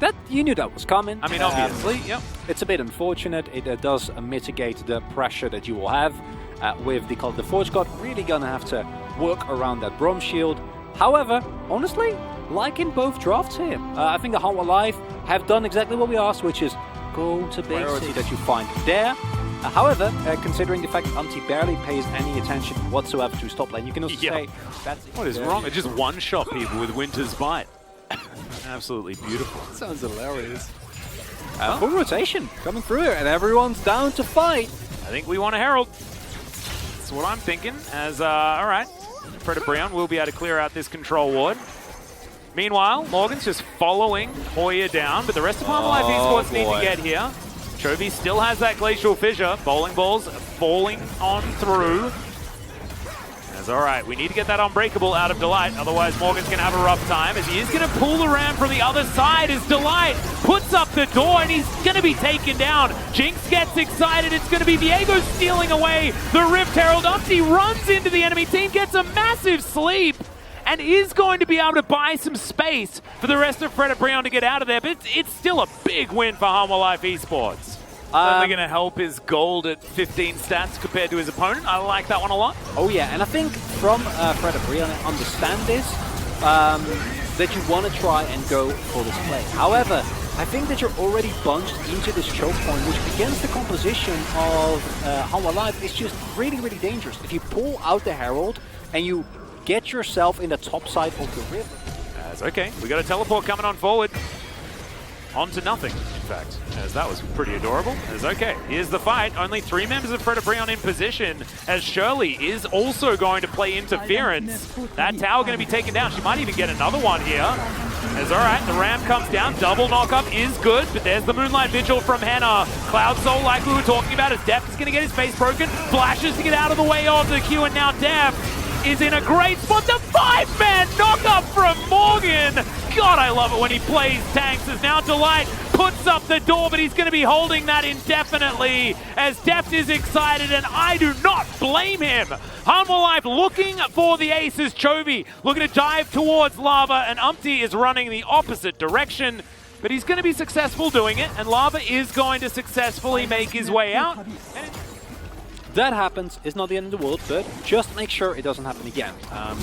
That you knew that was coming. I mean, obviously, yep. It's a bit unfortunate. It does mitigate the pressure that you will have with the Forge God really gonna have to work around that Bronze Shield. However, honestly, like in both drafts here, I think the HLE have done exactly what we asked, which is go to basic that you find there. However, considering the fact that Umti barely pays any attention whatsoever to his top lane, you can also say that's what is wrong? It just one-shot people with Winter's Bite. Absolutely beautiful. Sounds hilarious. Full rotation coming through here, and everyone's down to fight. I think we want a Herald. That's what I'm thinking. As all right, Frederion will be able to clear out this control ward. Meanwhile, Morgan's just following Hoya down, but the rest of HLE Esports need to get here. Chovy still has that Glacial Fissure. Bowling balls falling on through. As all right, we need to get that Unbreakable out of Delight, otherwise Morgan's going to have a rough time, as he is going to pull the ram from the other side as Delight puts up the door, and he's going to be taken down. Jinx gets excited. It's going to be Viego stealing away the Rift Herald. Umti runs into the enemy team, gets a massive sleep, and is going to be able to buy some space for the rest of Frederion to get out of there. But it's still a big win for HLE Esports. Certainly going to help his gold at 15 stats compared to his opponent. I like that one a lot. Oh yeah, and I think from Frederion, I understand this, that you want to try and go for this play. However, I think that you're already bunched into this choke point, which against the composition of HLE is just really, really dangerous. If you pull out the Herald and you get yourself in the top side of the river. That's okay. We got a teleport coming on forward. On to nothing, in fact, as that was pretty adorable. As okay, here's the fight. Only 3 members of Frederion in position, as Shirley is also going to play interference. That tower going to be taken down. She might even get another one here. As all right, the ram comes down. Double knockup is good, but there's the Moonlight Vigil from Henna. Cloud Soul, like we were talking about, as Deft is going to get his face broken. Flashes to get out of the way of the Q, and now Deft is in a great spot. The 5-man knockup from Morgan. God, I love it when he plays tanks, as now Delight puts up the door, but he's going to be holding that indefinitely as Deft is excited, and I do not blame him. HLE looking for the aces. Chovy looking to dive towards Lava, and Umti is running the opposite direction, but he's going to be successful doing it, and Lava is going to successfully make his way out. That happens, it's not the end of the world, but just make sure it doesn't happen again.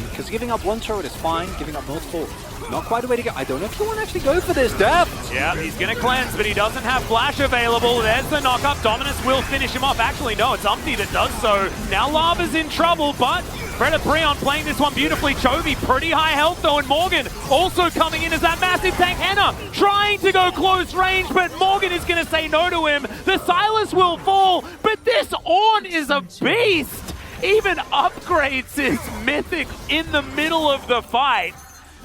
Because giving up one turret is fine, giving up multiple, not quite the way to go. I don't know if you want to actually go for this, Deft. Yeah, he's going to cleanse, but he doesn't have flash available. There's the knockup. Dominus will finish him off. Actually, no, it's Umti that does so. Now Lava's in trouble, but Frederion playing this one beautifully. Chovy, pretty high health though, and Morgan also coming in as that massive tank. Henna trying to go close range, but Morgan is going to say no to him. The Silas will fall, but this Ornn is a beast. Even upgrades his mythic in the middle of the fight,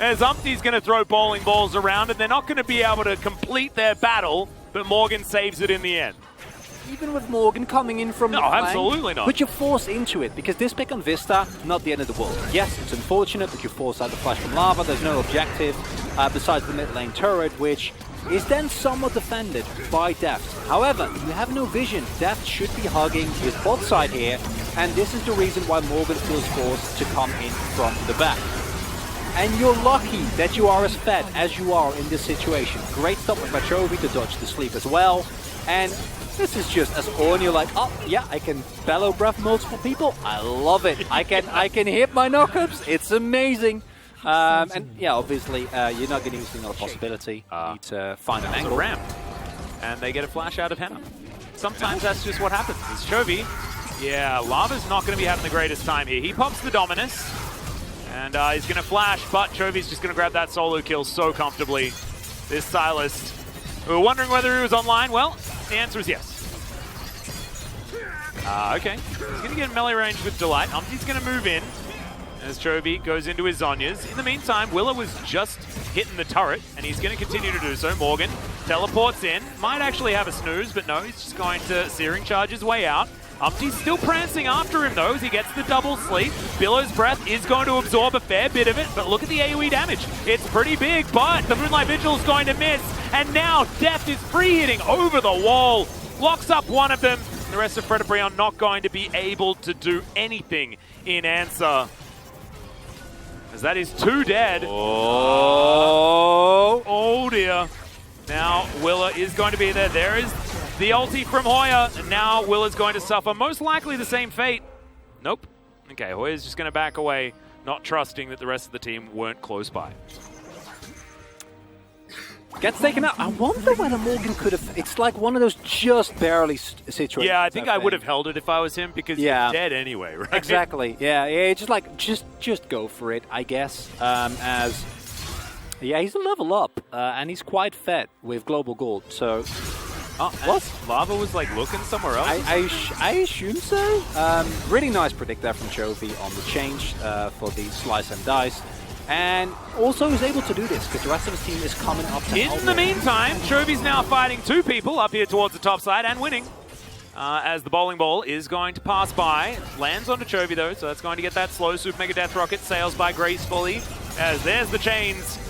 as Umti's going to throw bowling balls around, and they're not going to be able to complete their battle, but Morgan saves it in the end. Even with Morgan coming in from the flank, absolutely not. But you're forced into it, because this pick on Vista, not the end of the world. Yes, it's unfortunate that you force out the flash from Lava. There's no objective besides the mid lane turret, which is then somewhat defended by Deft. However, you have no vision. Deft should be hugging his bot side here, and this is the reason why Morgan feels forced to come in from the back. And you're lucky that you are as fed as you are in this situation. Great stop by Chovy to dodge the sleep as well. And this is just as Ornn, you're like, oh yeah, I can bellow breath multiple people. I love it. I can hit my knockups. It's amazing. And yeah, obviously, you're not getting anything on a possibility. You need to find an angle. Ramp. And they get a flash out of Henna. Sometimes that's just what happens. It's Chovy. Yeah, Lava's not going to be having the greatest time here. He pops the Dominus. And he's going to flash, but Chovy's just going to grab that solo kill so comfortably. This Silas. We were wondering whether he was online. Well, the answer is yes. Okay. He's going to get in melee range with Delight. Umti's going to move in as Chovy goes into his Zhonya's. In the meantime, Willa was just hitting the turret, and he's going to continue to do so. Morgan teleports in. Might actually have a snooze, but no, he's just going to Searing Charge his way out. Umti's still prancing after him though as he gets the double sleep. Billow's Breath is going to absorb a fair bit of it, but look at the AoE damage. It's pretty big, but the Moonlight Vigil is going to miss, and now Deft is free hitting over the wall. Locks up one of them. The rest of Frederion not going to be able to do anything in answer, as that is 2 dead. Oh, oh dear. Now Willa is going to be there. There is the ulti from Hoya, and now Willa's going to suffer most likely the same fate. Nope. Okay, Hoya's just going to back away, not trusting that the rest of the team weren't close by. Gets taken out. I wonder whether Morgan could have... It's like one of those just barely situations. Yeah, I think I would have held it if I was him, because he's dead anyway, right? Exactly. Yeah, just like, just go for it, I guess. Yeah, he's a level up, and he's quite fed with Global Gold, so... what? Lava was like looking somewhere else? I assume so. Really nice predict there from Chovy on the change for the slice and dice. And also is able to do this because the rest of his team is coming up to help. In the meantime, Chovy's now fighting two people up here towards the top side and winning. As the bowling ball is going to pass by. Lands onto Chovy though, so that's going to get that slow Super Mega Death Rocket. Sails by gracefully. As there's the chains.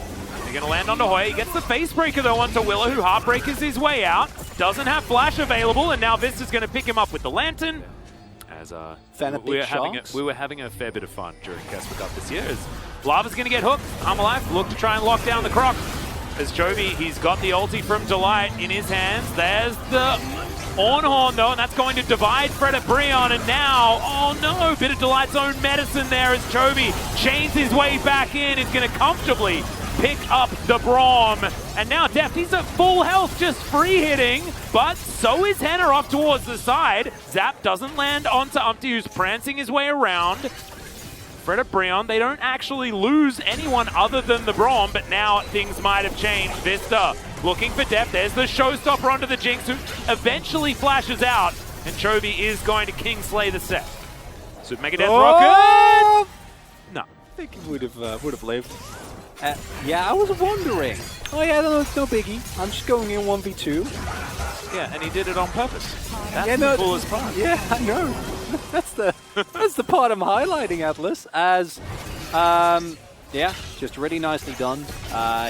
They're going to land onto Hoya. He gets the face breaker though onto Willow, who heartbreakers his way out. Doesn't have flash available, and now Vista's going to pick him up with the lantern. As we were having a fair bit of fun during Casper Cup this year. As Lava's going to get hooked. Life look to try and lock down the Croc. As Chovy, he's got the ulti from Delight in his hands. There's the Ornhorn though, and that's going to divide Frederion. And now, oh no, bit of Delight's own medicine there as Chovy chains his way back in. Is going to comfortably pick up the Braum. And now Deft, he's at full health, just free hitting, but so is Henna off towards the side. Zap doesn't land onto Umpty, who's prancing his way around. Frederion, they don't actually lose anyone other than the Braum, but now things might have changed. Vista looking for Deft. There's the showstopper onto the Jinx, who eventually flashes out, and Chovy is going to Kingslay the set. Super Mega Death Rocket! No. I think he would have lived. Yeah, I was wondering. Oh yeah, no biggie. I'm just going in 1v2. Yeah, and he did it on purpose. That's the coolest part. Yeah, I know. That's the part I'm highlighting, Atlas, as yeah, just really nicely done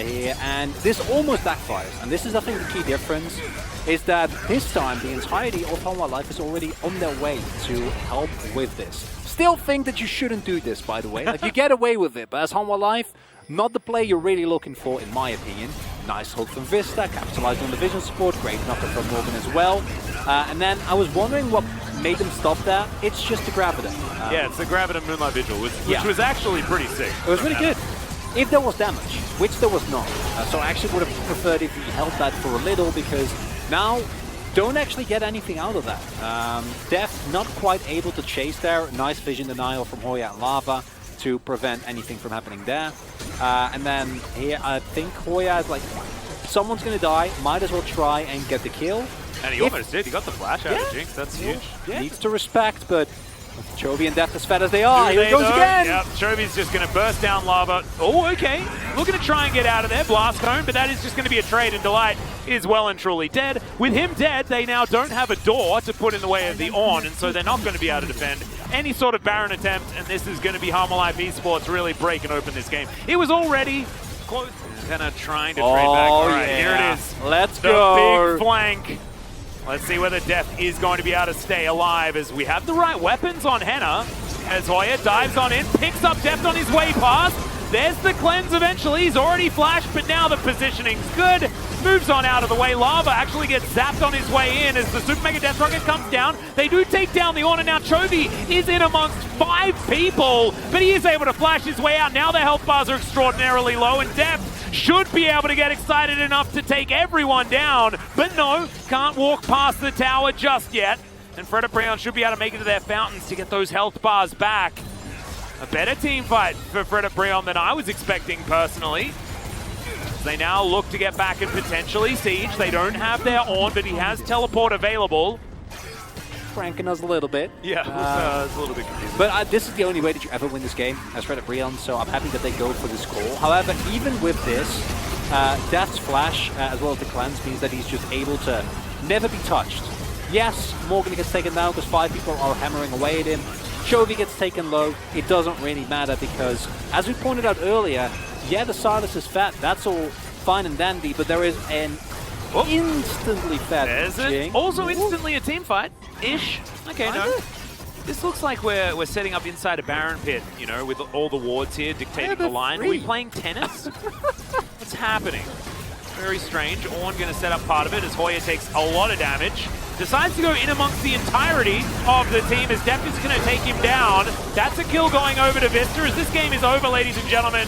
here. And this almost backfires. And this is, I think, the key difference is that this time the entirety of Hanwha Life is already on their way to help with this. Still think that you shouldn't do this, by the way. Like, you get away with it, but as Hanwha Life, not the play you're really looking for, in my opinion. Nice hook from Vista, capitalizing on the vision support, great knocker from Morgan as well. And then I was wondering what made them stop that. It's just the Graviton. Yeah, it's the Graviton Moonlight Vigil, which was actually pretty sick. It was really good. If there was damage, which there was not. So I actually would have preferred if you held that for a little, because now don't actually get anything out of that. Deft not quite able to chase there. Nice vision denial from Hoya and Lava to prevent anything from happening there. And then here, I think Hoya is like, someone's going to die, might as well try and get the kill. And he almost did, he got the flash out of Jinx, that's huge. Yeah. Needs to respect, but Chovy and Deft as fed as they are, here it goes again! Yep, Chovy's just going to burst down Lava. Oh, okay, looking to try and get out of there, Blast Cone, but that is just going to be a trade, and Delight is well and truly dead. With him dead, they now don't have a door to put in the way of the Ornn, and so they're not going to be able to defend any sort of Baron attempt, and this is going to be Hanwha Life Esports really breaking open this game. It was already close. Henna trying to trade back. All right, here it is. Let's go. The big flank. Let's see whether Deft is going to be able to stay alive, as we have the right weapons on Henna. As Hoya dives on in, picks up Deft on his way past. There's the cleanse eventually. He's already flashed, but now the positioning's good. Moves on out of the way. Lava actually gets zapped on his way in as the Super Mega Death Rocket comes down. They do take down the Ornn, and now Chovy is in amongst 5 people, but he is able to flash his way out. Now the health bars are extraordinarily low, and Deft should be able to get excited enough to take everyone down, but no, can't walk past the tower just yet. And Frederion should be able to make it to their fountains to get those health bars back. A better team fight for Frederion than I was expecting personally. They now look to get back and potentially siege. They don't have their Ornn, but he has teleport available. Pranking us a little bit. Yeah, it's a little bit confusing. But this is the only way that you ever win this game as Frederion, so I'm happy that they go for this call. However, even with this, Death's flash, as well as the cleanse, means that he's just able to never be touched. Yes, Morgan gets taken down because 5 people are hammering away at him. Chovy gets taken low. It doesn't really matter because, as we pointed out earlier, yeah, the Silas is fat. That's all fine and dandy, but there is an instantly fat Jinx. Also instantly a team fight-ish. Okay, no. This looks like we're setting up inside a Baron pit, you know, with all the wards here dictating the line. Are we playing tennis? What's happening? Very strange. Ornn going to set up part of it as Hoya takes a lot of damage. Decides to go in amongst the entirety of the team as Deft is going to take him down. That's a kill going over to Vista as this game is over, ladies and gentlemen.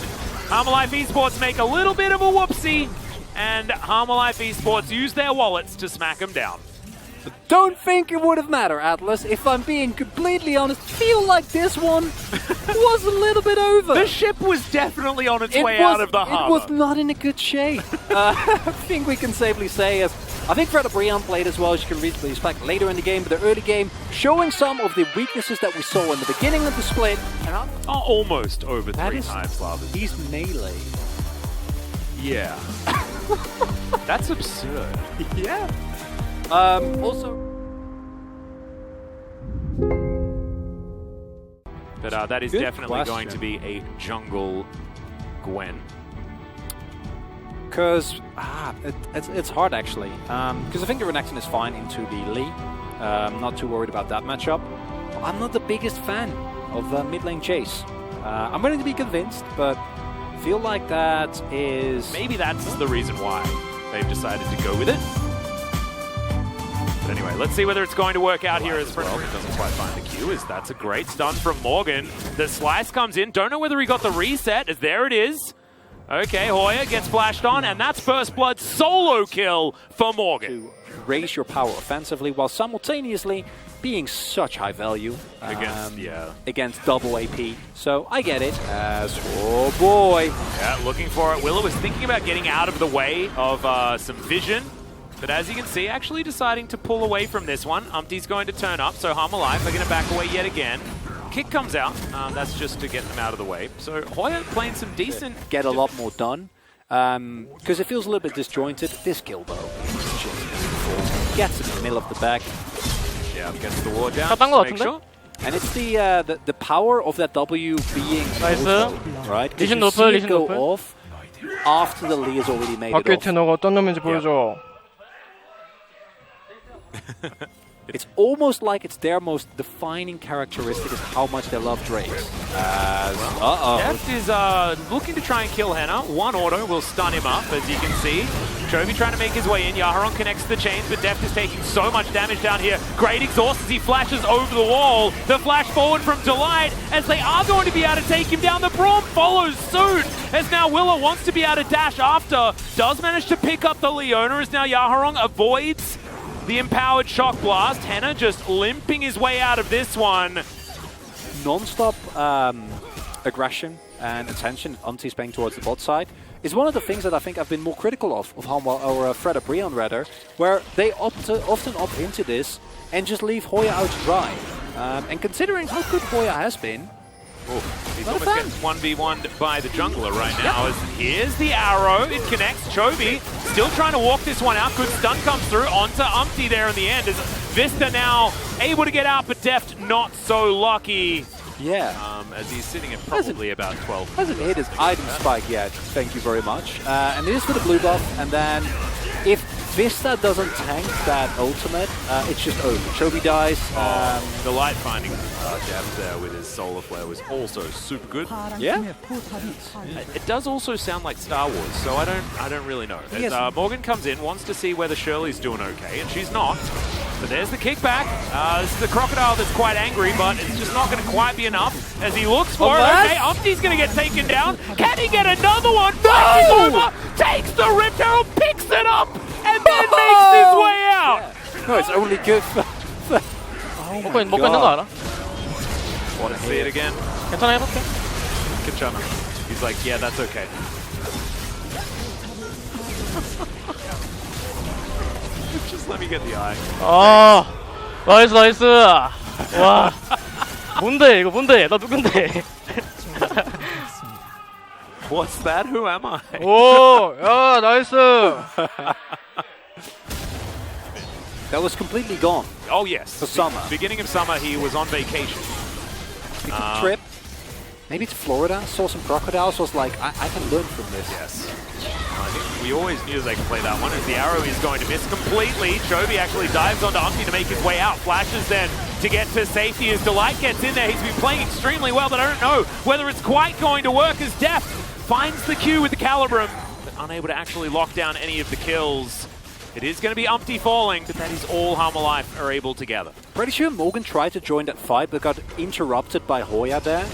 Harmalife Esports make a little bit of a whoopsie, and Harmalife Esports use their wallets to smack him down. Don't think it would have mattered, Atlas. If I'm being completely honest, feel like this one was a little bit over. The ship was definitely on its way out of the harbor. It was not in a good shape. I think we can safely say, I think Frederion played as well as you can respect later in the game, but the early game showing some of the weaknesses that we saw in the beginning of the split. And almost over three times, Lava. He's melee. Yeah. That's absurd. Yeah. Also... But that is Good definitely question. going to be a jungle Gwen. Because it's hard actually. Because I think the Renekton is fine into the Lee. Not too worried about that matchup. I'm not the biggest fan of mid lane chase. I'm willing to be convinced, but feel like that is... Maybe that's the reason why they've decided to go with it. But anyway, let's see whether it's going to work out here as well. It doesn't quite find the Q, as that's a great stun from Morgan. The slice comes in. Don't know whether he got the reset, as there it is. Okay, Hoya gets flashed on, and that's first blood solo kill for Morgan. To raise your power offensively while simultaneously being such high value against double AP. So I get it as, oh boy. Yeah, looking for it. Willow was thinking about getting out of the way of some vision. But as you can see, actually deciding to pull away from this one. Umpty's going to turn up, so Harmalife are going to back away yet again. Kick comes out. That's just to get them out of the way. So Hoya playing some decent... Get a lot more done. Because it feels a little bit disjointed. This kill, though, gets in the middle of the back. Yeah, gets the ward down. Make sure. And it's the power of that W being auto, right? Because you 높을, see it 리신 go 높을. off after the Lee has already made 밖에 it off. 테너가 어떤 놈인지 보여줘. It's almost like it's their most defining characteristic is how much they love Drake. Deft is looking to try and kill Henna. One auto will stun him up, as you can see. Chovy trying to make his way in. Yaharon connects the chains, but Deft is taking so much damage down here. Great exhaust as he flashes over the wall. The flash forward from Delight, as they are going to be able to take him down. The Braum follows suit, as now Willow wants to be able to dash after. Does manage to pick up the Leona, as now Yaharon avoids the empowered shock blast. Henna just limping his way out of this one. Non-stop aggression and attention Umpty's paying towards the bot side is one of the things that I think I've been more critical of Frederion rather, where they often opt into this and just leave Hoya out to dry. And considering how good Hoya has been, he's almost getting 1v1'd by the jungler right now. As here's the arrow, it connects. Chovy still trying to walk this one out. Good stun comes through onto Umpty there in the end. As Vista now able to get out, but Deft not so lucky. Yeah. As he's sitting at probably about 12. Hasn't hit his item spike yet, thank you very much. And it is for the blue buff, and then if Vista doesn't tank that ultimate, it's just over. Chovy dies. The light finding Deft there with his solar flare was also super good. Yeah. It does also sound like Star Wars, so I don't really know. As Morgan comes in, wants to see whether Shirley's doing okay, and she's not. But there's the kickback. This is the Crocodile that's quite angry, but it's just not going to quite be enough as he looks for it. Okay, Umpty's going to get taken down. Can he get another one? Flashes over, takes the Rift Herald, picks it up, and then makes his way out. Yeah. No, it's only good for... 먹고 있는 거 알아? Want to see it again? 괜찮아 해볼게. Kachana. He's like, yeah, that's okay. Just let me get the eye. 나이스. 와. 뭔데 이거 뭔데? 나 누군데? What's that? Who am I? 오, 야, 나이스. That was completely gone. Oh, yes. For summer. Beginning of summer, he was on vacation. He took a trip, maybe to Florida, saw some crocodiles, was like, I can learn from this. Yes. I think we always knew they could play that one, as the arrow is going to miss completely. Chovy actually dives onto Umpty to make his way out. Flashes then to get to safety as Delight gets in there. He's been playing extremely well, but I don't know whether it's quite going to work as Deft finds the Q with the Calibrum. unable to actually lock down any of the kills. It is going to be Umpty falling, but that is all Harmalife are able to gather. Pretty sure Morgan tried to join that fight, but got interrupted by Hoya there,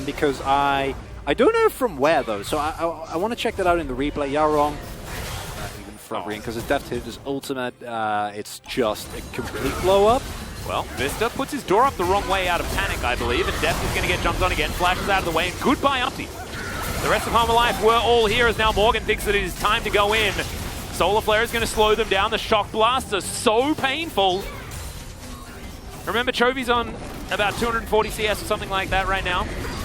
because I don't know from where though, so I want to check that out in the replay. Yeah, wrong. Even Frederion, because his death hit his ultimate, it's just a complete blow up. Well, Vista puts his door up the wrong way out of panic, I believe, and Deft is going to get jumped on again, flashes out of the way, and goodbye Umpty. The rest of Harmalife were all here as now Morgan thinks that it is time to go in. Solar Flare is going to slow them down. The shock blasts are so painful. Remember, Chovy's on about 240 CS or something like that right now.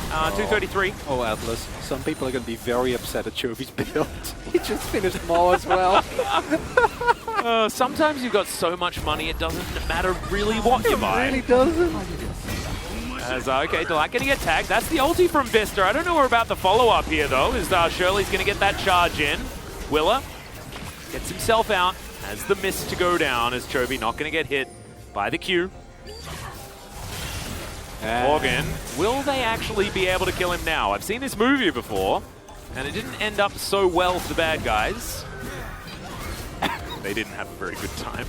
233. Oh, Atlas. Some people are going to be very upset at Chovy's build. He just finished Maw as well. Sometimes you've got so much money, it doesn't matter really what you buy. It really doesn't. As, okay, Delight going to get tagged. That's the ulti from Vista. I don't know about the follow-up here, though, as Shirley's going to get that charge in. Willa gets himself out, has the miss to go down, as Chovy not going to get hit by the Q. Morgan, will they actually be able to kill him now? I've seen this movie before, and it didn't end up so well for the bad guys. They didn't have a very good time.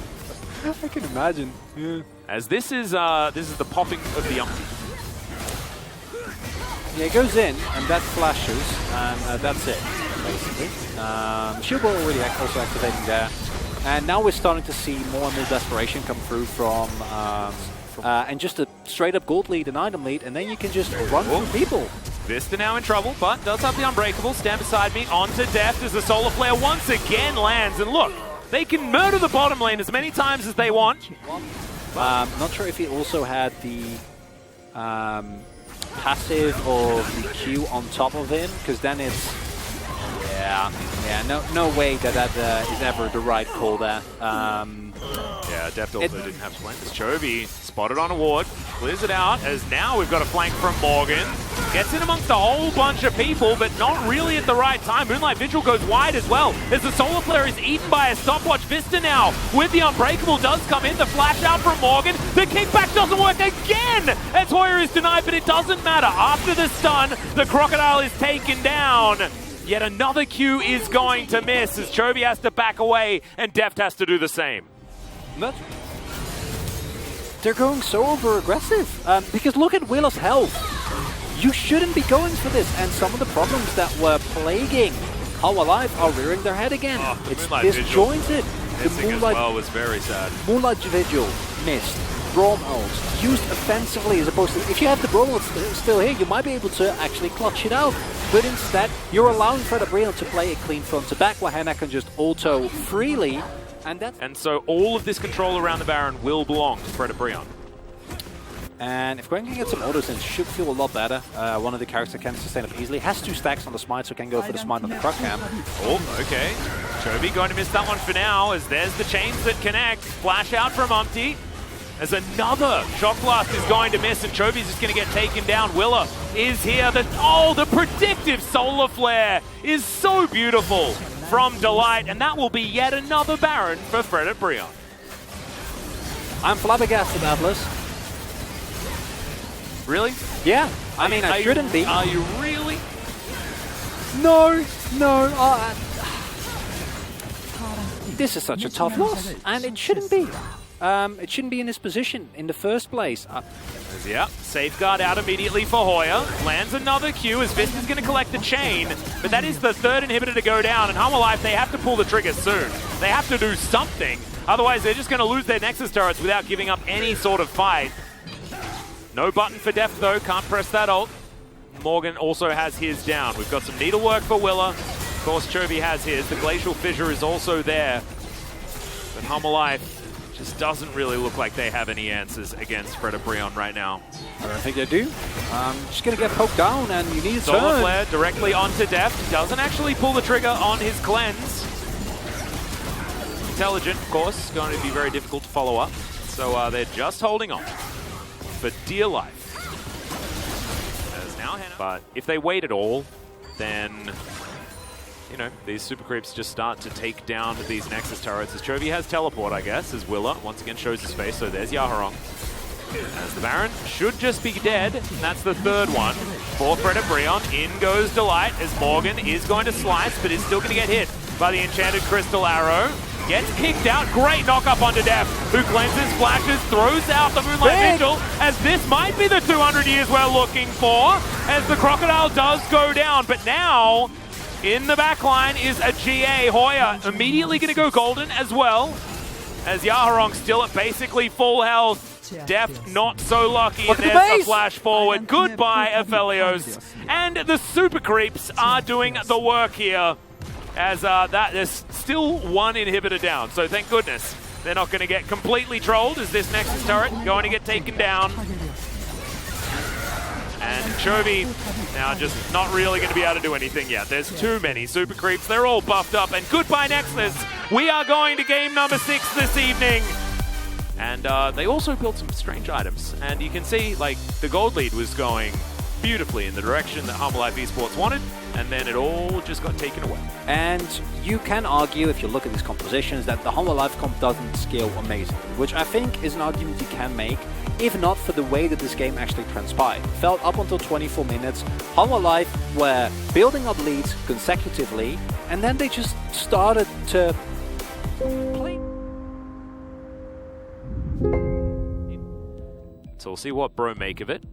I can imagine. Yeah. As this is the popping of the Umpty. Yeah, it goes in, and that flashes, and that's it, basically. Shield Ball already also activating there. And now we're starting to see more and more desperation come through from and just a straight-up gold lead, an item lead, and then you can just run through people. Vista now in trouble, but does have the Unbreakable. Stand beside me, onto Deft as the Solar Flare once again lands. And look, they can murder the bottom lane as many times as they want. Not sure if he also had the passive of the Q on top of him, because then it's no way that is ever the right call there. Yeah, Deft also didn't have to flank. Chovy spotted on a ward, clears it out, as now we've got a flank from Morgan. Gets in amongst a whole bunch of people, but not really at the right time. Moonlight Vigil goes wide as well, as the Solar Flare is eaten by a stopwatch. Vista now, with the Unbreakable, does come in. The flash out from Morgan. The kickback doesn't work again, as Hoya is denied, but it doesn't matter. After the stun, the Crocodile is taken down. Yet another Q is going to miss, as Chovy has to back away, and Deft has to do the same. They're going so over-aggressive, because look at Willa's health. You shouldn't be going for this, and some of the problems that were plaguing Harmalife are rearing their head again. It's disjointed. The Moonlight as well was very sad. Moonlight Vigil missed. Braum ult used offensively, as opposed to, if you have the Braum ult still here, you might be able to actually clutch it out. But instead, you're allowing Frederion to play a clean front to back, where Hannah can just auto freely. And so all of this control around the Baron will belong to Frederion. And if Gwen can get some autos in, it should feel a lot better. One of the characters can sustain it easily. Has 2 stacks on the smite, so can go for the smite on the Croc Cam. Oh, okay. Chovy going to miss that one for now, as there's the chains that connect. Flash out from Umpty, as another Shock Blast is going to miss, and Chovy's just going to get taken down. Willa is here. The predictive Solar Flare is so beautiful from Delight, and that will be yet another Baron for Frederion. I'm flabbergasted, Atlas. Really? Yeah. I mean, I shouldn't be. Are you really? No. This is such a tough loss, and it shouldn't be. It shouldn't be in this position in the first place. Yeah, Safeguard out immediately for Hoya. Lands another Q as Vista's going to collect the chain, but that is the 3rd inhibitor to go down, and Harmalife, they have to pull the trigger soon. They have to do something, otherwise they're just going to lose their Nexus turrets without giving up any sort of fight. No button for Deft though, can't press that ult. Morgan also has his down. We've got some needlework for Willa. Of course, Chovy has his. The Glacial Fissure is also there. But Harmalife just doesn't really look like they have any answers against Frederion right now. I don't think they do. Just going to get poked down, and you need a Solar turn. Flare directly onto Deft. Doesn't actually pull the trigger on his cleanse. Intelligent, of course, going to be very difficult to follow up. So they're just holding on for dear life. As now Hannah. But if they wait at all, then you know, these super creeps just start to take down these Nexus turrets. As Chovy has teleport, I guess, as Willa once again shows his face. So there's Yaharong. As the Baron should just be dead, and that's the third one for Frederion. In goes Delight as Morgan is going to slice, but is still going to get hit by the Enchanted Crystal Arrow. Gets kicked out. Great knock-up onto Def, who cleanses, flashes, throws out the Moonlight Vigil, as this might be the 200 years we're looking for, as the Crocodile does go down. But now, in the back line is a GA. Hoya immediately going to go golden as well, as Yaharong still at basically full health. Def not so lucky, and there's the flash forward. Goodbye, Aphelios. And the Super Creeps are doing the work here, as there's still one inhibitor down. So thank goodness they're not going to get completely trolled, as this Nexus turret going to get taken down. And Chovy now just not really going to be able to do anything yet. There's too many Super Creeps. They're all buffed up. And goodbye, Nexus. We are going to game number 6 this evening. And they also built some strange items. And you can see, like, the gold lead was going beautifully in the direction that Humble Life Esports wanted, and then it all just got taken away. And you can argue, if you look at these compositions, that the Humble Life comp doesn't scale amazingly, which I think is an argument you can make, if not for the way that this game actually transpired. Felt up until 24 minutes, Humble Life were building up leads consecutively, and then they just started to play. So we'll see what Bro make of it.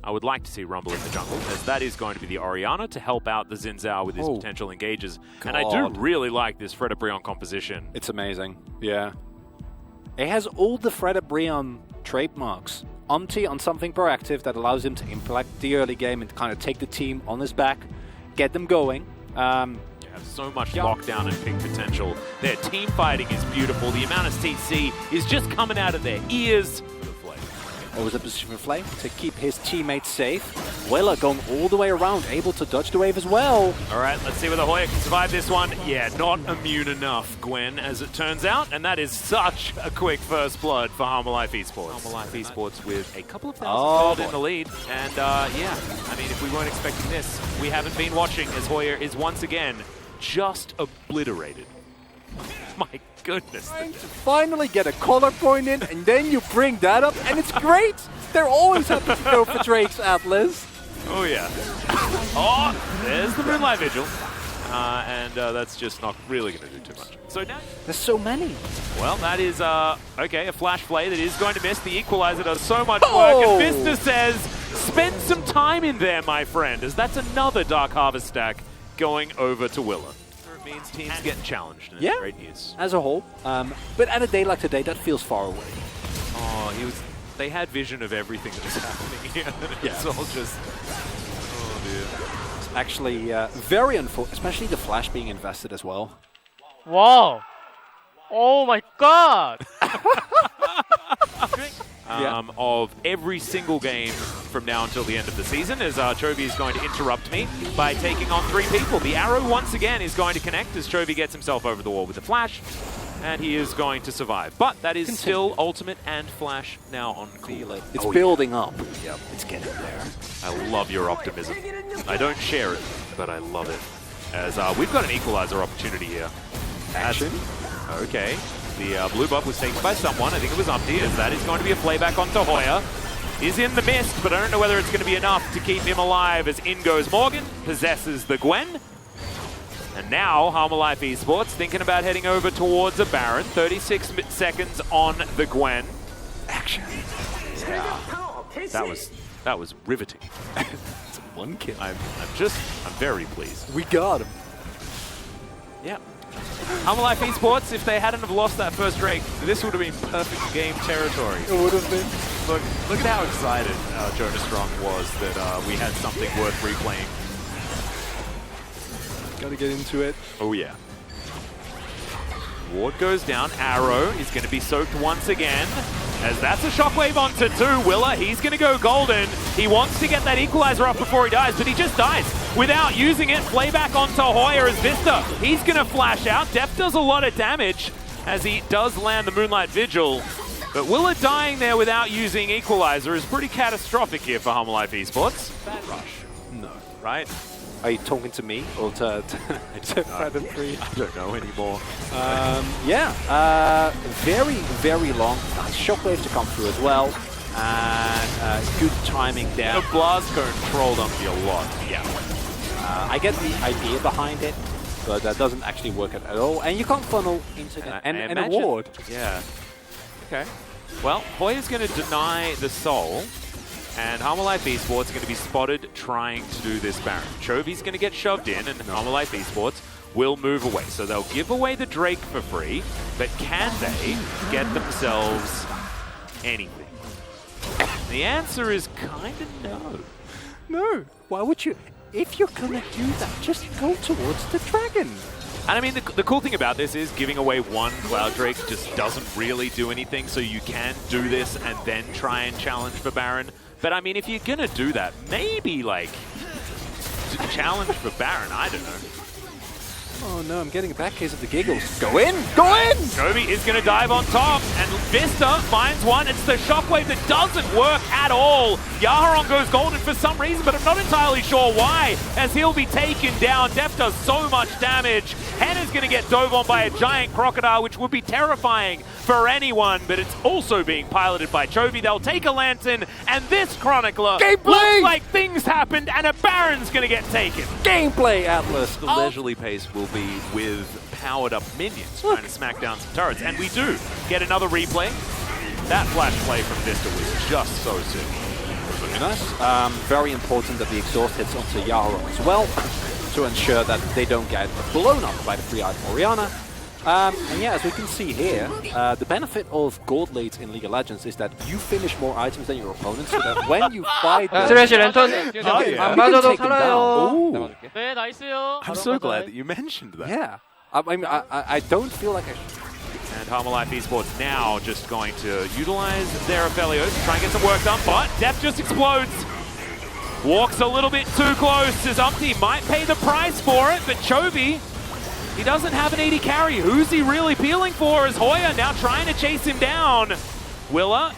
I would like to see Rumble in the jungle, as that is going to be the Orianna to help out the Xin Zhao with his potential engages. God. And I do really like this Frederion composition. It's amazing, yeah. It has all the Frederion trademarks. Umti on something proactive that allows him to impact the early game and kind of take the team on his back, get them going. You have so much lockdown and pick potential. Their team fighting is beautiful. The amount of CC is just coming out of their ears. What was the position for Flame? To keep his teammates safe. Willa going all the way around, able to dodge the wave as well. All right, let's see whether Hoya can survive this one. Yeah, not immune enough, Gwen, as it turns out. And that is such a quick first blood for Humble Life Esports. Humble Life Esports with a couple of thousand gold in the lead. And yeah, I mean, if we weren't expecting this, we haven't been watching, as Hoya is once again just obliterated. My goodness. Finally get a color point in, and then you bring that up, and it's great. They're always happy to go for Drake's Atlas. Oh, yeah. Oh, there's the Moonlight Vigil. And that's just not really going to do too much. So now... There's so many. Well, that is, okay, a flash play that is going to miss. The Equalizer does so much work, and Vista says, spend some time in there, my friend, as that's another Dark Harvest stack going over to Willa. It means teams getting challenged, and it's great news. As a whole. But at a day like today, that feels far away. Oh, they had vision of everything that was happening here. It's all just... Oh, dear. It's actually very unfortunate, especially the Flash being invested as well. Wow. Oh my god. Of every single game from now until the end of the season, as Chovy is going to interrupt me by taking on 3 people. The arrow once again is going to connect as Chovy gets himself over the wall with the flash, and he is going to survive. But that is still ultimate and flash now on cool. It's building up. Yep, it's getting there. I love your optimism. I don't share it, but I love it. As we've got an equalizer opportunity here. Action. Okay. The blue buff was taken by someone. I think it was Umti, as that is going to be a playback onto Hoya. Is in the mist, but I don't know whether it's going to be enough to keep him alive, as in goes Morgan, possesses the Gwen. And now, Humble Life Esports thinking about heading over towards a Baron. 36 seconds on the Gwen. Action. Yeah. That was riveting. It's one kill. I'm very pleased. We got him. Yeah. Humble Life Esports, if they hadn't have lost that first Drake, this would have been perfect game territory. It would have been. Look at how excited Jonas Strong was that we had something worth replaying. Gotta get into it. Oh yeah. Ward goes down. Arrow is going to be soaked once again, as that's a shockwave onto 2. Willa, he's going to go golden. He wants to get that equalizer up before he dies, but he just dies without using it. Playback onto Hoya as Vista. He's going to flash out. Def does a lot of damage as he does land the Moonlight Vigil. But Willa dying there without using equalizer is pretty catastrophic here for Humble Life Esports. Bad rush. No. Right? Are you talking to me or to Fred and Free? I don't know anymore. Yeah, very, very long. Nice shockwave to come through as well. and good timing there. The blast cone trolled Umpty a lot. Yeah. I get the idea behind it, but that doesn't actually work at all. And you can't funnel into an award. Yeah. Okay. Well, Hoya's going to deny the soul, and Harmolife Esports are going to be spotted trying to do this Baron. Chovy's going to get shoved in, and Harmolife Esports will move away. So they'll give away the Drake for free, but can they get themselves anything? The answer is kind of no. No. Why would you? If you're gonna do that, just go towards the dragon. And I mean, the cool thing about this is giving away one Cloud Drake just doesn't really do anything, so you can do this and then try and challenge for Baron. But I mean, if you're gonna do that, maybe like challenge for Baron, I don't know. Oh no, I'm getting a back case of the giggles. Go in! Go in! Chovy is going to dive on top, and Vista finds one. It's the shockwave that doesn't work at all. Yaharon goes golden for some reason, but I'm not entirely sure why, as he'll be taken down. Def does so much damage. Henna's going to get dove on by a giant crocodile, which would be terrifying for anyone, but it's also being piloted by Chovy. They'll take a lantern, and this Chronicler looks like things happened, and a Baron's going to get taken. Gameplay, Atlas! The leisurely pace will be with powered-up minions trying to smack down some turrets, and we do get another replay. That flash play from Vista was just so sick. Very nice. Very important that the exhaust hits onto Yaharon as well, to ensure that they don't get blown up by the free-item Orianna. And yeah, as we can see here, the benefit of gold late in League of Legends is that you finish more items than your opponents, so that when you fight them, 쓰레쉬 랜턴 you can 안 맞아도 take them down. 살아요. Ooh. 네, 나이스요. I'm so glad that you mentioned that. Yeah. I mean, I don't feel like I should. And Harmolife Esports now just going to utilize their Aphelios to try and get some work done, but Def just explodes. Walks a little bit too close as Umpty might pay the price for it, but Chovy, he doesn't have an 80 carry. Who's he really peeling for? Is Hoya now trying to chase him down? Willa,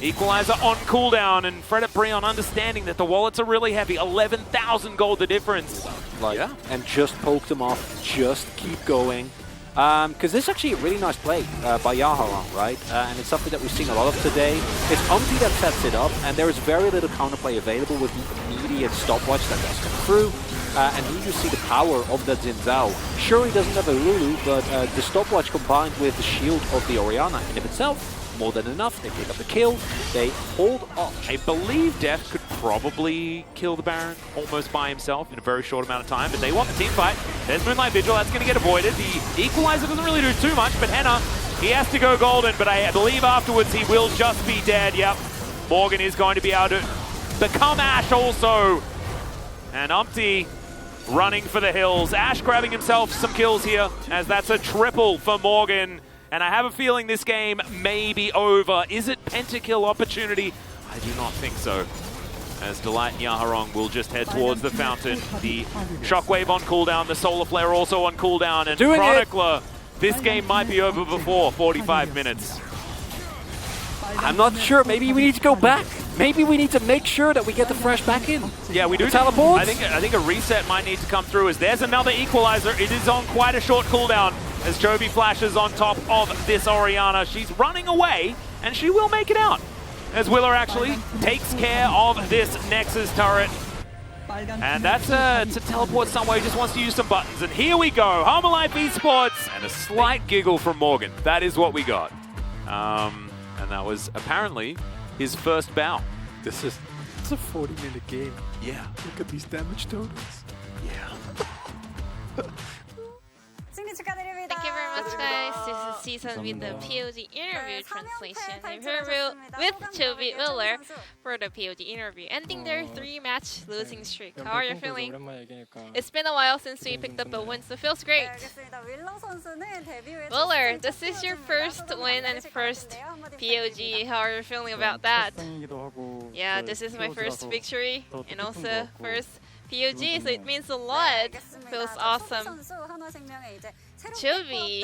equalizer on cooldown, and Frederion understanding that the wallets are really heavy. 11,000 gold the difference. Like, yeah. And just poke them off, just keep going. Because this is actually a really nice play by Yaharon, right? And it's something that we've seen a lot of today. It's Umpty that sets it up, and there is very little counterplay available with the immediate stopwatch that does come through. And here you see the power of that Xin Zhao. Sure, he doesn't have a Lulu, but the stopwatch combined with the shield of the Orianna in of itself, more than enough. They pick up the kill, they hold off. I believe Def could probably kill the Baron almost by himself in a very short amount of time, but they want the team fight. There's Moonlight Vigil, that's going to get avoided. The equalizer doesn't really do too much, but Henna, he has to go golden, but I believe afterwards he will just be dead. Yep, Morgan is going to be able to become Ash also. And Umpty running for the hills. Ash grabbing himself some kills here, as that's a triple for Morgan. And I have a feeling this game may be over. Is it pentakill opportunity? I do not think so. As Delight and Yaharon will just head towards the fountain. The Shockwave on cooldown, the Solar Flare also on cooldown, and Chronicler, this game might be over before 45 minutes. I'm not sure. Maybe we need to go back. Maybe we need to make sure that we get the fresh back in. Yeah, we do. Teleports? I think a reset might need to come through, as there's another equalizer. It is on quite a short cooldown as Chovy flashes on top of this Orianna. She's running away, and she will make it out, as Willer actually takes care of this Nexus turret. And that's to teleport somewhere. He just wants to use some buttons. And here we go. Harmolife Esports. And a slight giggle from Morgan. That is what we got. And that was apparently his first bow. It's a 40-minute game. Yeah. Look at these damage totals. Yeah. Thank you very much, guys. This is Season with the POG interview translation interview with Chovy Willer for the POG interview, ending their 3-match losing streak. How are you feeling? It's been a while since we picked up a win, so it feels great. Willer, this is your first win and first POG. How are you feeling about that? Yeah, this is my first victory and also first POG, so it means a lot. Feels awesome. Chovy,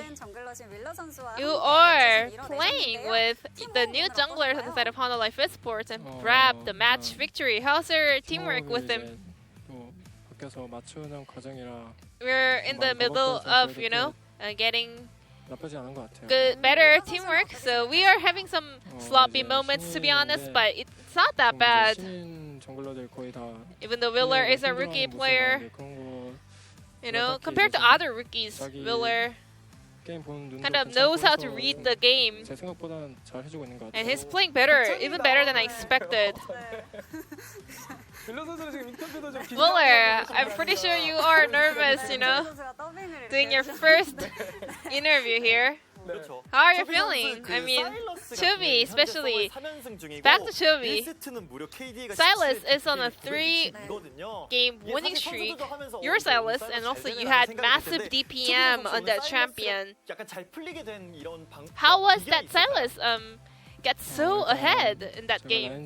you are playing with the new junglers inside of Harmolife Esports and grabbed the match victory. How's your teamwork with them? We're in the middle of, getting good, better teamwork. So we are having some sloppy moments, to be honest, but it's not that bad. Even though Willer is a rookie player, you know, compared to other rookies, Willer kind of knows how to read the game, and he's playing better, even better than I expected. Willer, I'm pretty sure you are nervous, you know, doing your first interview here. How are you feeling? I mean, Chobi especially. Back to Chobi. Silas is on a 3-game winning streak. You're Silas, and also you had massive DPM on that champion. How was that Silas get so ahead in that game?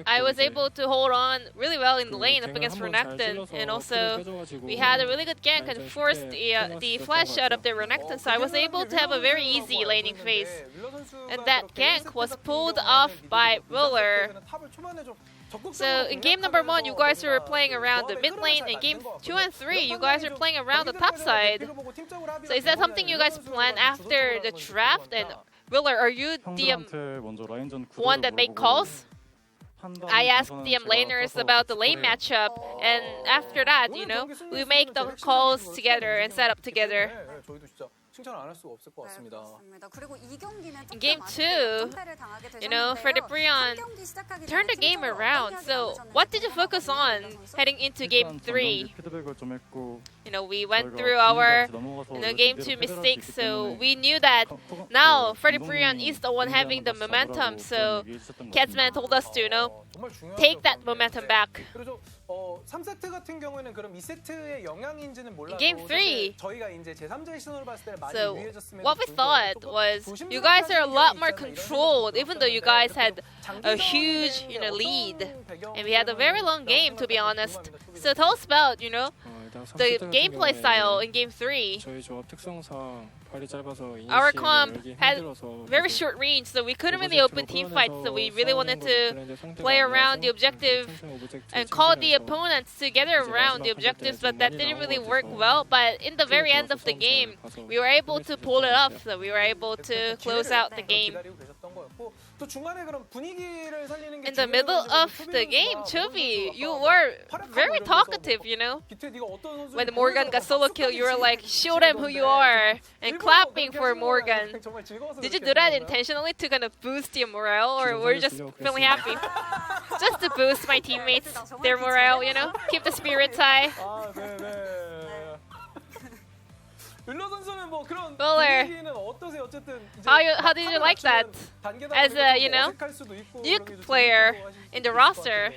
I was able to hold on really well in the lane up against Renekton, and also we had a really good gank and forced the flash out of the Renekton, so I was able to have a very easy laning phase. And that gank was pulled off by Willer. So in game number 1, you guys were playing around the mid lane. In game 2 and 3, you guys are playing around the top side. So is that something you guys plan after the draft? And Willer, are you the one that make calls? I asked the laners about the lane matchup, and after that, you know, we make the calls together and set up together. In game 2, you know, Frederion turned the game around. So what did you focus on heading into game 3? You know, we went through our game 2 mistakes, so we knew that now Frederion is the one having the momentum. So Catsman told us to, you know, take that momentum back. In game 3, so what we thought was you guys are a lot more controlled, even though you guys had a huge, you know, lead, and we had a very long game, to be honest. So tell us about, you know, the gameplay style in game 3. Our comp had very short range, so we couldn't really open team fights, so we really wanted to play around the objective and call the opponents to gather around the objectives, but that didn't really work well. But in the very end of the game, we were able to pull it off, so we were able to close out the game. In the middle of the game, Chobi, you were very talkative, you know. When Morgan got solo kill, you were like, show them who you are, and clapping for Morgan. Did you do that intentionally to kind of boost your morale, or were you just feeling happy? Just to boost my teammates, their morale, you know, keep the spirits high. Willer, how did you like that as a, you know, nuke player in the roster?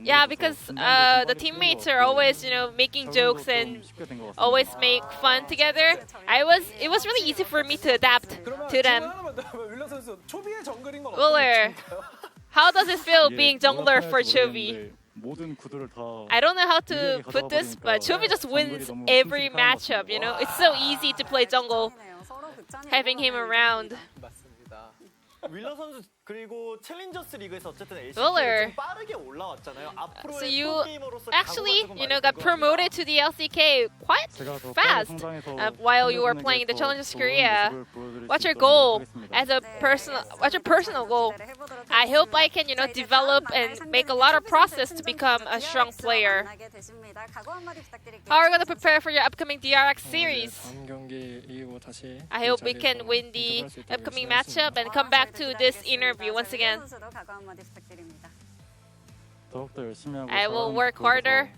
Yeah, because the teammates are always, you know, making jokes and always make fun together. It was really easy for me to adapt to them. Willer, how does it feel being jungler for Chobi? I don't know how to put this, but Chobi just wins every matchup, you know? It's so easy to play jungle, having him around. Willer, so you actually, you know, got promoted to the LCK quite fast while you were playing the Challengers Korea. What's your goal as a personal? What's your personal goal? I hope I can, you know, develop and make a lot of process to become a strong player. How are you going to prepare for your upcoming DRX series? I hope we can win the upcoming matchup and come back to this interview once again. I will work harder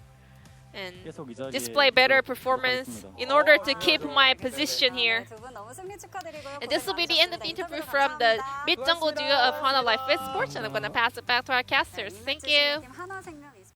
and display better performance in order to keep my position here. And this will be the end of the interview from the mid-jungle duo of Hana Life Esports, and I'm going to pass it back to our casters. Thank you.